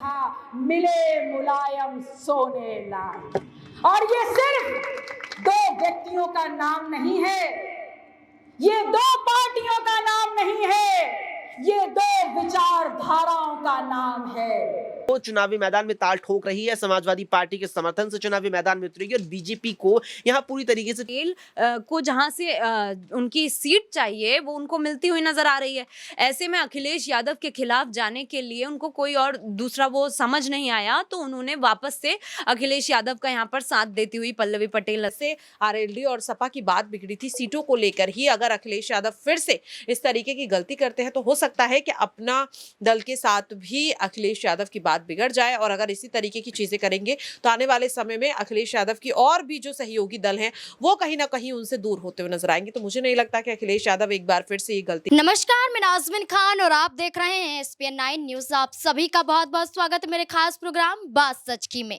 मिले मुलायम सोने लाल। और ये सिर्फ दो व्यक्तियों का नाम नहीं है, ये दो पार्टियों का नाम नहीं है, ये दो विचारधाराओं का नाम है। वो चुनावी मैदान में ताल ठोक रही है, समाजवादी पार्टी के समर्थन से चुनावी मैदान में उतरेगी और बीजेपी को यहां पूरी तरीके से पटेल को जहां से उनकी सीट चाहिए वो उनको मिलती हुई नजर आ रही है। ऐसे में अखिलेश यादव के खिलाफ जाने के लिए उनको कोई और दूसरा वो समझ नहीं आया, तो उन्होंने वापस से अखिलेश यादव का यहाँ पर साथ देती हुई पल्लवी पटेल से आरएलडी और सपा की बात बिगड़ी थी सीटों को लेकर ही। अगर अखिलेश यादव फिर से इस तरीके की गलती करते हैं तो हो सकता है कि अपना दल के साथ भी अखिलेश यादव की बात बिगड़ जाए, और अगर इसी तरीके की चीजें करेंगे तो आने वाले समय में अखिलेश यादव की और भी जो सहयोगी दल हैं वो कहीं ना कहीं उनसे दूर होते हुए नजर आएंगे। तो मुझे नहीं लगता कि अखिलेश यादव एक बार फिर से ये गलती। नमस्कार, मैं नाज़मीन खान और आप देख रहे हैं SPN 9 न्यूज। आप सभी का बहुत बहुत स्वागत है मेरे खास प्रोग्राम बात सच की में।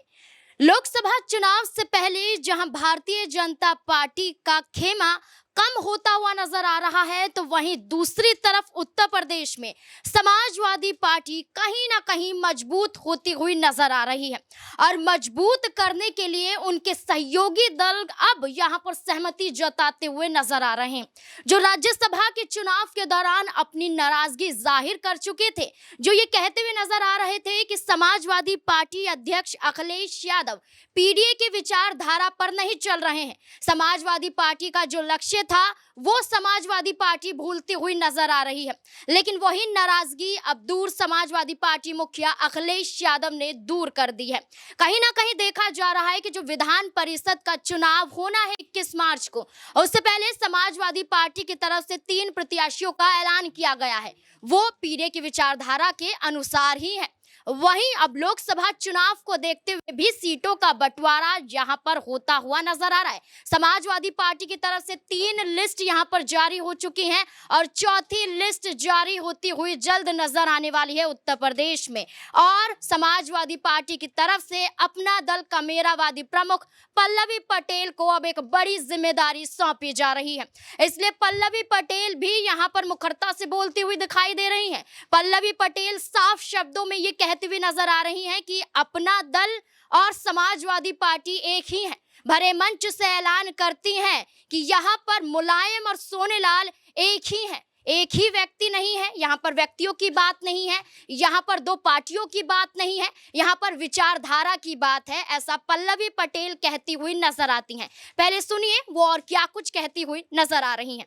लोकसभा चुनाव से पहले जहां भारतीय जनता पार्टी का खेमा कम होता हुआ नजर आ रहा है, तो वहीं दूसरी तरफ उत्तर प्रदेश में समाजवादी पार्टी कहीं ना कहीं मजबूत होती हुई नजर आ रही है। और मजबूत करने के लिए उनके सहयोगी दल अब यहां पर सहमति जताते हुए नजर आ रहे हैं, जो राज्यसभा के चुनाव के दौरान अपनी नाराजगी जाहिर कर चुके थे, जो ये कहते हुए नजर आ रहे थे कि समाजवादी पार्टी अध्यक्ष अखिलेश यादव पीडीए की विचारधारा पर नहीं चल रहे हैं। समाजवादी पार्टी का जो लक्ष्य था वो समाजवादी पार्टी भूलती हुई नजर आ रही है, लेकिन वही नाराजगी अब दूर समाजवादी पार्टी मुखिया अखिलेश यादव ने दूर कर दी है। कहीं ना कहीं देखा जा रहा है कि जो विधान परिषद का चुनाव होना है 21 मार्च को, उससे पहले समाजवादी पार्टी की तरफ से 3 प्रत्याशियों का ऐलान किया गया है, वो पीडीए की विचारधारा के अनुसार ही है। वहीं अब लोकसभा चुनाव को देखते हुए भी सीटों का बंटवारा यहां पर होता हुआ नजर आ रहा है। समाजवादी पार्टी की तरफ से 3 लिस्ट यहां पर जारी हो चुकी हैं और चौथी लिस्ट जारी होती हुई जल्द नजर आने वाली है उत्तर प्रदेश में। और समाजवादी पार्टी की तरफ से अपना दल का मेरावादी प्रमुख पल्लवी पटेल को अब एक बड़ी जिम्मेदारी सौंपी जा रही है, इसलिए पल्लवी पटेल भी यहां पर मुखरता से बोलती हुई दिखाई दे रही है। पल्लवी पटेल साफ शब्दों में ये कहती हुई नजर आ रही हैं कि अपना दल और समाजवादी पार्टी एक ही है। भरे मंच से ऐलान करती हैं कि यहाँ पर मुलायम और सोनेलाल एक ही है, एक ही व्यक्ति नहीं है। यहाँ पर व्यक्तियों की बात नहीं है, यहाँ पर 2 पार्टियों की बात नहीं है, यहाँ पर विचारधारा की बात है, ऐसा पल्लवी पटेल कहती हुई नजर आती हैं। पहले सुनिए वो और क्या कुछ कहती हुई नजर आ रही हैं।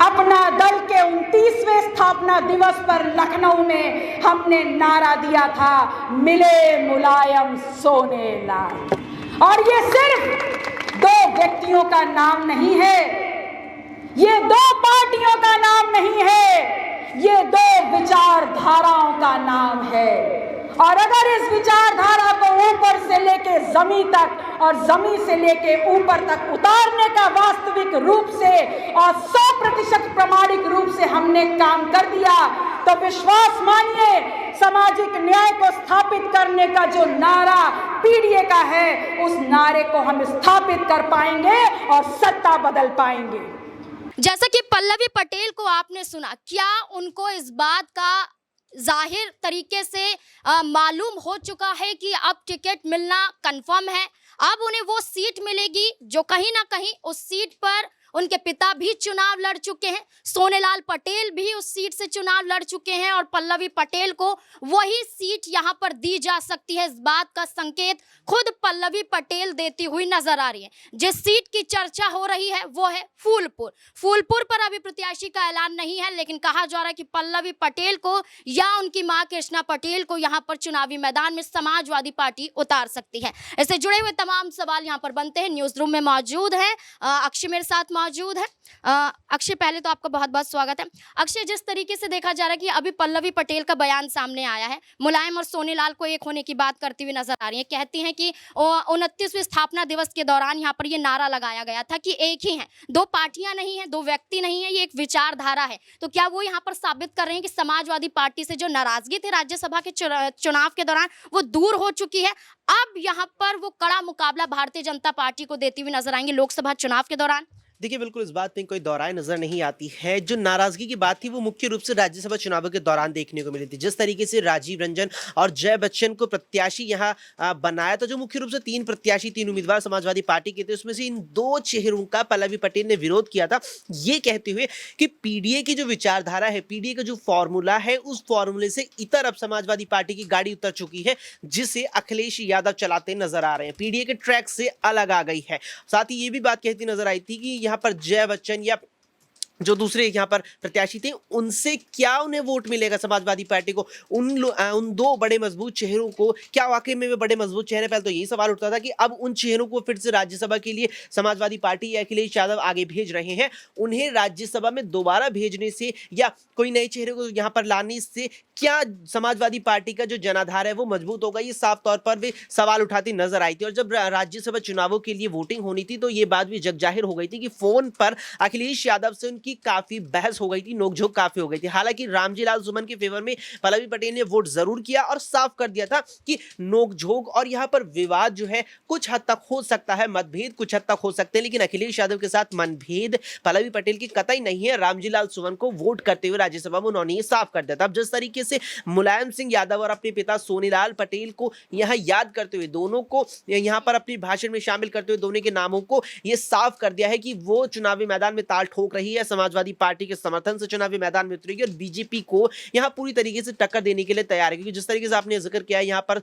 अपना दल के 29वें स्थापना दिवस पर लखनऊ में हमने नारा दिया था, मिले मुलायम सोने लाल। और ये सिर्फ 2 व्यक्तियों का नाम नहीं है, ये 2 पार्टियों का नाम नहीं है, ये 2 विचारधाराओं का नाम है। और अगर इस विचारधारा को ऊपर से लेके जमीन तक और जमीन से लेके ऊपर तक उतारने का वास्तविक रूप से और 100% प्रामाणिक रूप से हमने काम कर दिया, तो विश्वास मानिए सामाजिक न्याय को स्थापित करने का जो नारा पीडीए का है, उस नारे को हम स्थापित कर पाएंगे और सत्ता बदल पाएंगे। जैसा कि पल्लवी पटेल को आपने सुना, क्या उनको इस बात का जाहिर तरीके से मालूम हो चुका है कि अब टिकट मिलना कंफर्म है, अब उन्हें वो सीट मिलेगी जो कहीं ना कहीं उस सीट पर उनके पिता भी चुनाव लड़ चुके हैं, सोनेलाल पटेल भी उस सीट से चुनाव लड़ चुके हैं और पल्लवी पटेल को वही सीट यहां पर दी जा सकती है, इस बात का संकेत खुद पल्लवी पटेल देती हुई नजर आ रही है। जिस सीट की चर्चा हो रही है वो है फूलपुर। फूलपुर पर अभी प्रत्याशी का ऐलान नहीं है, लेकिन कहा जा रहा है कि पल्लवी पटेल को या उनकी मां कृष्णा पटेल को यहां पर चुनावी मैदान में समाजवादी पार्टी उतार सकती है। इससे जुड़े हुए तमाम सवाल यहां पर बनते हैं। न्यूज रूम में मौजूद है अक्षय, मेरे साथ मौजूद है। अक्षय, पहले तो आपका बहुत बहुत स्वागत है। अक्षय, जिस तरीके से देखा जा रहा है कि अभी पल्लवी पटेल का बयान सामने आया है, मुलायम और सोनेलाल को एक होने की बात करती हुई नजर आ रही है, कहती हैं कि 29वें स्थापना दिवस के दौरान यहाँ पर ये नारा लगाया गया था कि एक ही है, 2 पार्टियां नहीं है, 2 व्यक्ति नहीं है, ये एक विचारधारा है। तो क्या वो यहाँ पर साबित कर रहे हैं कि समाजवादी पार्टी से जो नाराजगी थी राज्यसभा के चुनाव के दौरान वो दूर हो चुकी है? अब यहाँ पर वो कड़ा मुकाबला भारतीय जनता पार्टी को देती हुई नजर आएंगे लोकसभा चुनाव के दौरान। देखिए, बिल्कुल इस बात में कोई दोहराए नजर नहीं आती है। जो नाराजगी की बात थी वो मुख्य रूप से राज्यसभा चुनावों के दौरान देखने को मिली थी। जिस तरीके से राजीव रंजन और जय बच्चन को प्रत्याशी यहाँ बनाया था, जो मुख्य रूप से 3 प्रत्याशी, 3 उम्मीदवार समाजवादी पार्टी के थे, उसमें से इन 2 चेहरों का पल्लवी पटेल ने विरोध किया था, ये कहते हुए कि पीडीए की जो विचारधारा है, पीडीए का जो फॉर्मूला है, उस फॉर्मूले से इतर अब समाजवादी पार्टी की गाड़ी उतर चुकी है, जिसे अखिलेश यादव चलाते नजर आ रहे हैं। पीडीए के ट्रैक से अलग आ गई है। साथ ही ये भी बात कहती नजर आई थी कि यहाँ पर जय बच्चन या जो दूसरे यहाँ पर प्रत्याशी थे, उनसे क्या उन्हें वोट मिलेगा समाजवादी पार्टी को, उन 2 बड़े मजबूत चेहरों को क्या वाकई में वे बड़े मजबूत चेहरे? पहले तो यही सवाल उठता था कि अब उन चेहरों को फिर से राज्यसभा के लिए समाजवादी पार्टी या अखिलेश यादव आगे भेज रहे हैं, उन्हें राज्यसभा में दोबारा भेजने से या कोई नए चेहरे को यहाँ पर लाने से क्या समाजवादी पार्टी का जो जनाधार है वो मजबूत होगा? ये साफ तौर पर वे सवाल उठाती नजर आई थी। और जब राज्यसभा चुनावों के लिए वोटिंग होनी थी तो ये बात भी जग जाहिर हो गई थी कि फोन पर अखिलेश यादव से उनकी काफी बहस हो गई थी, नोकझोंक काफी हो गई थी। हालांकि रामजी लाल सुमन के फेवर में पल्लवी पटेल ने वोट जरूर किया और साफ कर दिया था कि नोकझोंक और यहाँ पर विवाद जो है कुछ हद तक हो सकता है, मतभेद कुछ हद तक हो सकते हैं, लेकिन अखिलेश यादव के साथ मनभेद पल्लवी पटेल की कतई नहीं है। रामजी लाल सुमन को वोट करते हुए राज्यसभा में उन्होंने ये साफ कर दिया था। अब जिस तरीके से मुलायम सिंह यादव और अपने पिता सोनीलाल पटेल को यहाँ याद करते हुए, दोनों को यहाँ पर अपने भाषण में शामिल करते हुए दोनों के नामों को ये साफ कर दिया है कि वो चुनावी मैदान में ताल ठोक रही है, समाजवादी पार्टी के समर्थन से चुनावी मैदान में उतरेगी और बीजेपी को यहाँ पूरी तरीके से टक्कर देने के लिए तैयार है। क्योंकि जिस तरीके से आपने जिक्र किया यहाँ पर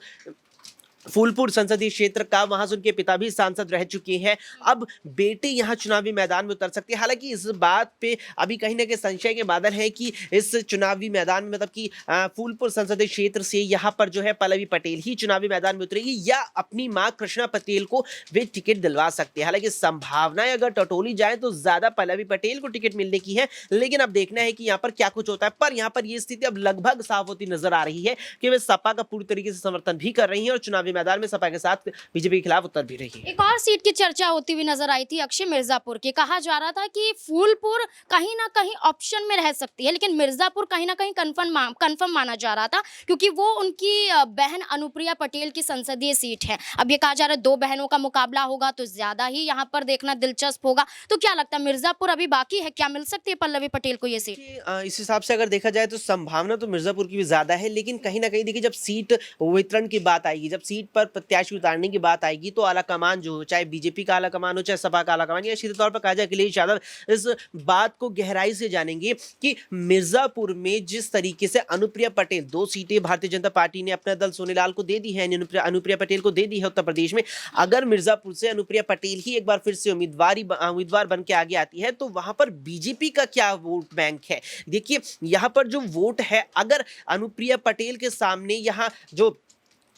फूलपुर संसदीय क्षेत्र का, वहां से उनके पिता भी सांसद रह चुके हैं, अब बेटे यहां चुनावी मैदान में उतर सकते हैं। हालांकि इस बात पे अभी कहीं ना कहीं संशय के बादल है कि इस चुनावी मैदान में मतलब कि फूलपुर संसदीय क्षेत्र से यहां पर जो है पल्लवी पटेल ही चुनावी मैदान में उतरेगी या अपनी मां कृष्णा पटेल को वे टिकट दिलवा सकते हैं। हालांकि संभावनाएं अगर टटोली जाए तो ज्यादा पल्लवी पटेल को टिकट मिलने की है, लेकिन अब देखना है कि यहाँ पर क्या कुछ होता है। पर यहाँ पर यह स्थिति अब लगभग साफ होती नजर आ रही है कि वे सपा का पूरी तरीके से समर्थन भी कर रही है और चुनावी मैदान में सपा के साथ बीजेपी के खिलाफ उतर भी रही है। एक और सीट की चर्चा होती हुई नजर आई थी अक्षय मिर्जापुर की। कहा जा रहा था कि फूलपुर कहीं ना कहीं ऑप्शन में रह सकती है, लेकिन मिर्जापुर कहीं ना कहीं कंफर्म माना जा रहा था क्योंकि वो उनकी बहन अनुप्रिया पटेल की संसदीय सीट है। अब ये कहा जा रहा है 2 बहनों का मुकाबला होगा तो ज्यादा ही यहाँ पर देखना दिलचस्प होगा। तो क्या लगता है मिर्जापुर अभी बाकी है, क्या मिल सकती है पल्लवी पटेल को ये सीट? इस हिसाब से अगर देखा जाए तो संभावना तो मिर्जापुर की भी ज्यादा है, लेकिन कहीं ना कहीं देखिए जब सीट वितरण की बात आएगी, जब सीट पर प्रत्याशी उतारने की बात आएगी तो आला कमान जो चाहे बीजेपी का आला कमान हो चाहे सपा का आला कमान या सीधे तौर पर कहा जाए अखिलेश यादव इस बात को गहराई से जानेंगे कि मिर्जापुर में जिस तरीके से अनुप्रिया पटेल 2 सीटें भारतीय जनता पार्टी ने अपना दल सोनीलाल को दे दी है, अनुप्रिया पटेल को दे दी है उत्तर प्रदेश में। अगर मिर्जापुर से अनुप्रिया पटेल ही एक बार फिर से उम्मीदवार बन के आगे आती है तो वहां पर बीजेपी का क्या वोट बैंक है? देखिए यहाँ पर जो वोट है, अगर अनुप्रिया पटेल के सामने यहाँ जो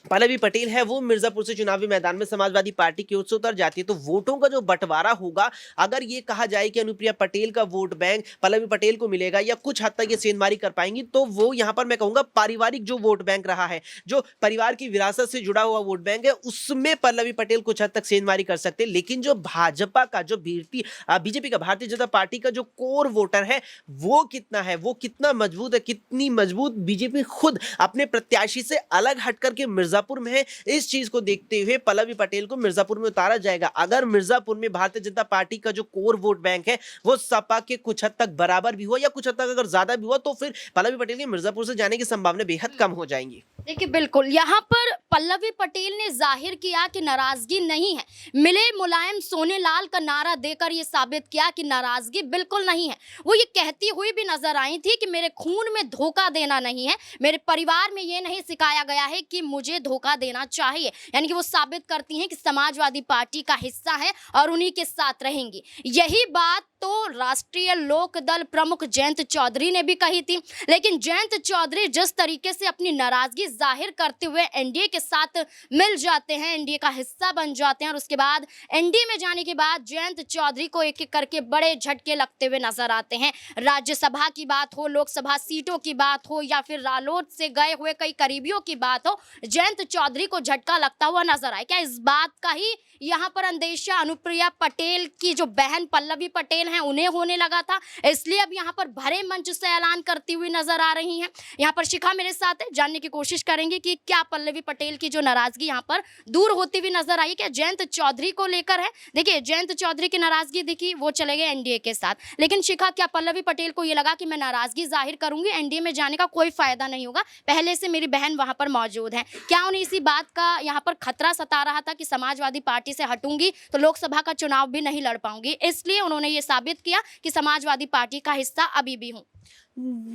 पल्लवी पटेल है वो मिर्जापुर से चुनावी मैदान में समाजवादी पार्टी की ओर से उतर जाती है तो वोटों का जो बंटवारा होगा, अगर ये कहा जाए कि अनुप्रिया पटेल का वोट बैंक पल्लवी पटेल को मिलेगा या कुछ हद तक ये सेंधमारी कर पाएंगी, तो वो यहाँ पर मैं कहूंगा पारिवारिक जो वोट बैंक रहा है, जो परिवार की विरासत से जुड़ा हुआ वोट बैंक है, उसमें पल्लवी पटेल कुछ हद तक सेंधमारी कर सकते हैं। लेकिन जो भाजपा का, जो बीजेपी का, भारतीय जनता पार्टी का जो कोर वोटर है वो कितना है, वो कितना मजबूत है, कितनी मजबूत बीजेपी खुद अपने प्रत्याशी से अलग हट करके मिर्जापुर में है, इस चीज को देखते हुए पल्लवी पटेल को मिर्जापुर में उतारा जाएगा। अगर मिर्जापुर में भारतीय जनता पार्टी का जो कोर वोट बैंक है वो सपा के कुछ हद तक बराबर भी हुआ या कुछ हद तक अगर ज्यादा भी हुआ तो फिर पल्लवी पटेल के मिर्जापुर से जाने की संभावना बेहद कम हो जाएंगी। देखिए बिल्कुल यहाँ पर पल्लवी पटेल ने जाहिर किया कि नाराजगी नहीं है, मिले मुलायम सोनेलाल का नारा देकर ये साबित किया कि नाराजगी बिल्कुल नहीं है। वो ये कहती हुई भी नजर आई थी कि मेरे खून में धोखा देना नहीं है, मेरे परिवार में ये नहीं सिखाया गया है कि मुझे धोखा देना चाहिए। यानी कि वो साबित करती हैं कि समाजवादी पार्टी का हिस्सा है और उन्हीं के साथ रहेंगी। यही बात तो राष्ट्रीय लोक दल प्रमुख जयंत चौधरी ने भी कही थी, लेकिन जयंत चौधरी जिस तरीके से अपनी नाराजगी जाहिर करते हुए एनडीए के साथ मिल जाते हैं, एनडीए का हिस्सा बन जाते हैं और उसके बाद एनडीए में जाने के बाद जयंत चौधरी को एक एक करके बड़े झटके लगते हुए नजर आते हैं। राज्यसभा की बात हो, लोकसभा सीटों की बात हो या फिर रालोद से गए हुए कई करीबियों की बात हो, जयंत चौधरी को झटका लगता हुआ नजर आए। क्या इस बात का ही यहाँ पर अंदेशा अनुप्रिया पटेल की जो बहन पल्लवी पटेल पटेल हैं उन्हें होने लगा था, इसलिए अब यहाँ पर भरे मंच से ऐलान करती हुई नजर आ रही हैं। यहाँ पर शिखा मेरे साथ है, जानने की कोशिश करेंगे कि क्या पल्लवी पटेल की जो नाराजगी यहाँ पर दूर होती हुई नजर आई, क्या जयंत चौधरी को लेकर है। देखिए, जयंत चौधरी की नाराजगी दिखी, वो चले गए एनडीए के साथ, लेकिन शिखा क्या पल्लवी पटेल को ये लगा कि मैं नाराजगी जाहिर करूंगी, एनडीए में जाने का कोई फायदा नहीं होगा, पहले से मेरी बहन वहां पर मौजूद है, क्या उन्हें इसी बात का यहाँ पर खतरा सता रहा था कि समाजवादी पार्टी से हटूंगी तो लोकसभा का चुनाव भी नहीं लड़ पाऊंगी, इसलिए उन्होंने ये साबित किया कि समाजवादी पार्टी का हिस्सा अभी भी हूं।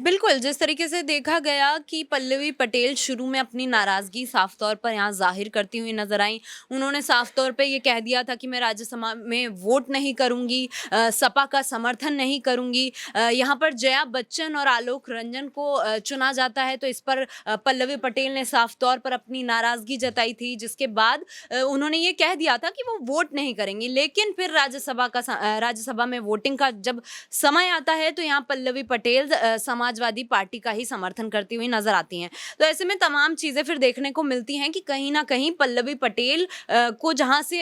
बिल्कुल, जिस तरीके से देखा गया कि पल्लवी पटेल शुरू में अपनी नाराज़गी साफ तौर पर यहाँ ज़ाहिर करती हुई नज़र आई। उन्होंने साफ तौर पे ये कह दिया था कि मैं राज्यसभा में वोट नहीं करूँगी, सपा का समर्थन नहीं करूँगी। यहाँ पर जया बच्चन और आलोक रंजन को चुना जाता है, तो इस पर पल्लवी पटेल ने साफ तौर पर अपनी नाराज़गी जताई थी, जिसके बाद उन्होंने ये कह दिया था कि वो वोट नहीं करेंगी। लेकिन फिर राज्यसभा में वोटिंग का जब समय आता है तो यहाँ पल्लवी पटेल समाजवादी पार्टी का ही समर्थन करती हुई नजर आती हैं। तो ऐसे में तमाम चीज़ें फिर देखने को मिलती हैं कि कहीं ना कहीं पल्लवी पटेल को जहां से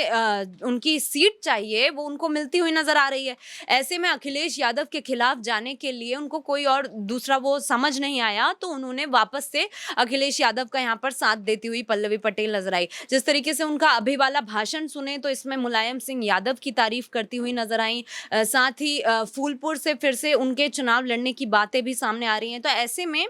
उनकी सीट चाहिए वो उनको मिलती हुई नजर आ रही है। ऐसे में अखिलेश यादव के खिलाफ जाने के लिए उनको कोई और दूसरा वो समझ नहीं आया, तो उन्होंने वापस से अखिलेश यादव का यहाँ पर साथ देती हुई पल्लवी पटेल नजर आई। जिस तरीके से उनका अभी वाला भाषण सुने तो इसमें मुलायम सिंह यादव की तारीफ करती हुई नजर आई, साथ ही फूलपुर से फिर से उनके चुनाव लड़ने की बातें भी सामने आ रही हैं। तो ऐसे में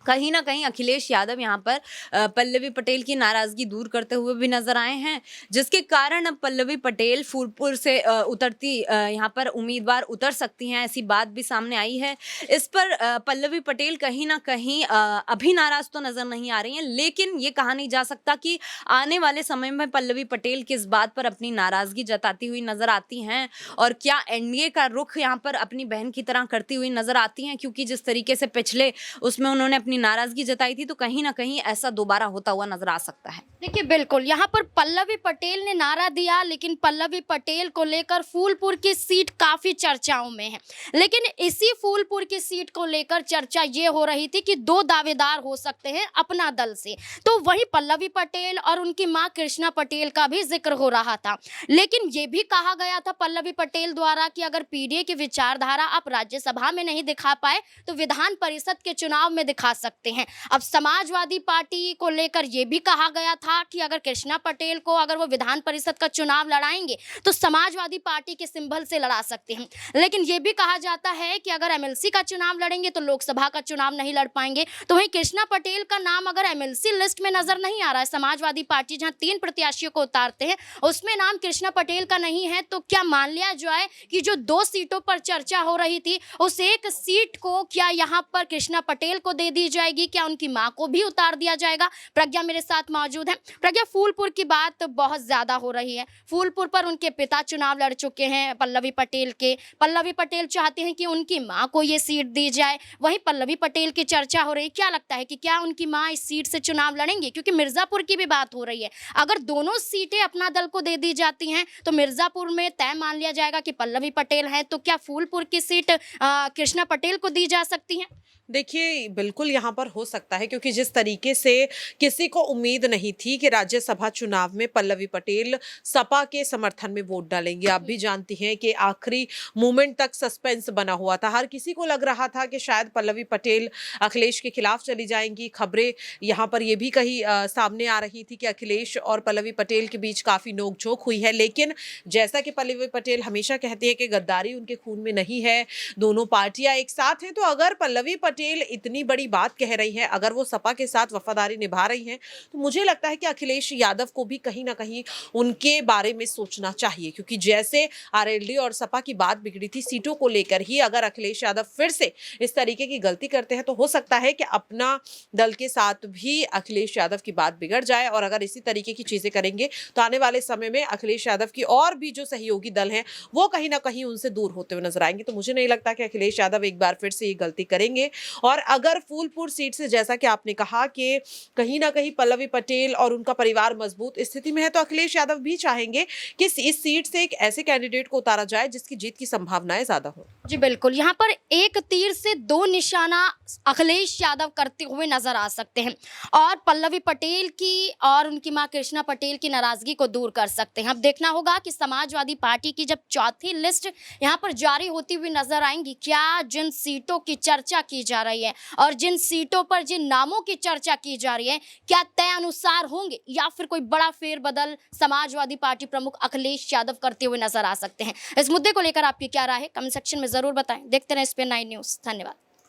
कहीं ना कहीं अखिलेश यादव यहाँ पर पल्लवी पटेल की नाराजगी दूर करते हुए भी नजर आए हैं, जिसके कारण अब पल्लवी पटेल फूलपुर से उतरती यहाँ पर उम्मीदवार उतर सकती हैं, ऐसी बात भी सामने आई है। इस पर पल्लवी पटेल कहीं ना कहीं अभी नाराज तो नजर नहीं आ रही हैं, लेकिन ये कहा नहीं जा सकता कि आने वाले समय में पल्लवी पटेल किस बात पर अपनी नाराजगी जताती हुई नजर आती हैं और क्या एनडीए का रुख यहाँ पर अपनी बहन की तरह करती हुई नजर आती हैं, क्योंकि जिस तरीके से पिछले उसमें उन्होंने अपनी नाराजगी जताई थी, तो कहीं ना कहीं ऐसा दोबारा होता हुआ नजर आ सकता है। देखिए, बिल्कुल यहाँ पर पल्लवी पटेल ने नारा दिया, लेकिन पल्लवी पटेल को लेकर फूलपुर की सीट काफी चर्चाओं में है। लेकिन इसी फूलपुर की सीट को लेकर चर्चा ये हो रही थी कि दो दावेदार हो सकते हैं अपना दल से, तो वहीं पल्लवी पटेल और उनकी मां कृष्णा पटेल का भी जिक्र हो रहा था। लेकिन ये भी कहा गया था पल्लवी पटेल द्वारा कि अगर पीडीए की विचारधारा आप राज्यसभा में नहीं दिखा पाए तो विधान परिषद के चुनाव में दिखा सकते हैं। अब समाजवादी पार्टी को लेकर यह भी कहा गया था कि अगर कृष्णा पटेल को अगर वो विधान परिषद का चुनाव लड़ाएंगे तो समाजवादी पार्टी के सिंबल से लड़ा सकते हैं। लेकिन यह भी कहा जाता है कि अगर एमएलसी का चुनाव लड़ेंगे तो लोकसभा का चुनाव नहीं लड़ पाएंगे। तो वहीं कृष्णा पटेल का नाम अगर एमएलसी लिस्ट में नजर नहीं आ रहा है, समाजवादी पार्टी जहां 3 प्रत्याशियों को उतारते हैं उसमें नाम कृष्णा पटेल का नहीं है, तो क्या मान लिया जाए कि जो 2 सीटों पर चर्चा हो रही थी उस एक सीट को क्या यहाँ पर कृष्णा पटेल को दे दी जाएगी, क्या उनकी मां को भी उतार दिया जाएगा? प्रज्ञा मेरे साथ मौजूद है। प्रज्ञा, फूलपुर की बात बहुत ज्यादा हो रही है। फूलपुर पर उनके पिता चुनाव लड़ चुके हैं पल्लवी पटेल के। पल्लवी पटेल चाहते हैं कि उनकी मां को ये सीट दी जाए, वहीं पल्लवी पटेल की चर्चा हो रही है। क्या लगता है कि क्या उनकी मां इस सीट से चुनाव लड़ेंगे? क्योंकि मिर्जापुर की भी बात हो रही है, अगर दोनों सीटें अपना दल को दे दी जाती हैं तो मिर्जापुर में तय मान लिया जाएगा कि पल्लवी पटेल है, तो क्या फूलपुर की सीट कृष्णा पटेल को दी जा सकती है? देखिए, बिल्कुल यहाँ पर हो सकता है, क्योंकि जिस तरीके से किसी को उम्मीद नहीं थी कि राज्यसभा चुनाव में पल्लवी पटेल सपा के समर्थन में वोट डालेंगे। आप भी जानती हैं कि आखिरी मोमेंट तक सस्पेंस बना हुआ था। हर किसी को लग रहा था कि शायद पल्लवी पटेल अखिलेश के खिलाफ चली जाएंगी। खबरें यहाँ पर ये भी कहीं सामने आ रही थी कि अखिलेश और पल्लवी पटेल के बीच काफ़ी नोकझोंक हुई है। लेकिन जैसा कि पल्लवी पटेल हमेशा कहती है कि गद्दारी उनके खून में नहीं है, दोनों पार्टियां एक साथ हैं। तो अगर पल्लवी पटेल इतनी बड़ी बात कह रही है, अगर वो सपा के साथ वफादारी निभा रही हैं, तो मुझे लगता है कि अखिलेश यादव को भी कहीं ना कहीं उनके बारे में सोचना चाहिए। क्योंकि जैसे आरएलडी और सपा की बात बिगड़ी थी सीटों को लेकर ही, अगर अखिलेश यादव फिर से इस तरीके की गलती करते हैं तो हो सकता है कि अपना दल के साथ भी अखिलेश यादव की बात बिगड़ जाए। और अगर इसी तरीके की चीजें करेंगे तो आने वाले समय में अखिलेश यादव की और भी जो सहयोगी दल हैं वो कहीं ना कहीं उनसे दूर होते हुए नजर आएंगे। तो मुझे नहीं लगता कि अखिलेश यादव एक बार फिर से ये गलती करेंगे। और अगर फूलपुर सीट से जैसा कि आपने कहा कि कहीं ना कहीं पल्लवी पटेल और उनका परिवार मजबूत स्थिति में है, तो अखिलेश यादव भी चाहेंगे कि इस सीट से एक ऐसे कैंडिडेट को उतारा जाए जिसकी जीत की संभावनाएं ज्यादा हो। जी बिल्कुल, यहाँ पर एक तीर से दो निशाना अखिलेश यादव करते हुए नजर आ सकते हैं और पल्लवी पटेल की और उनकी मां कृष्णा पटेल की नाराजगी को दूर कर सकते हैं। अब देखना होगा कि समाजवादी पार्टी की जब चौथी लिस्ट यहाँ पर जारी होती हुई नजर आएंगी, क्या जिन सीटों की चर्चा की जा रही है और जिन सीटों पर जिन नामों की चर्चा की जा रही है, क्या तय अनुसार होंगे या फिर कोई बड़ा फेरबदल समाजवादी पार्टी प्रमुख अखिलेश यादव करते हुए नजर आ सकते हैं। इस मुद्दे को लेकर आपकी क्या राय है, कमेंट सेक्शन में जरूर बताएं। देखते रहें SPN9 न्यूज़। धन्यवाद।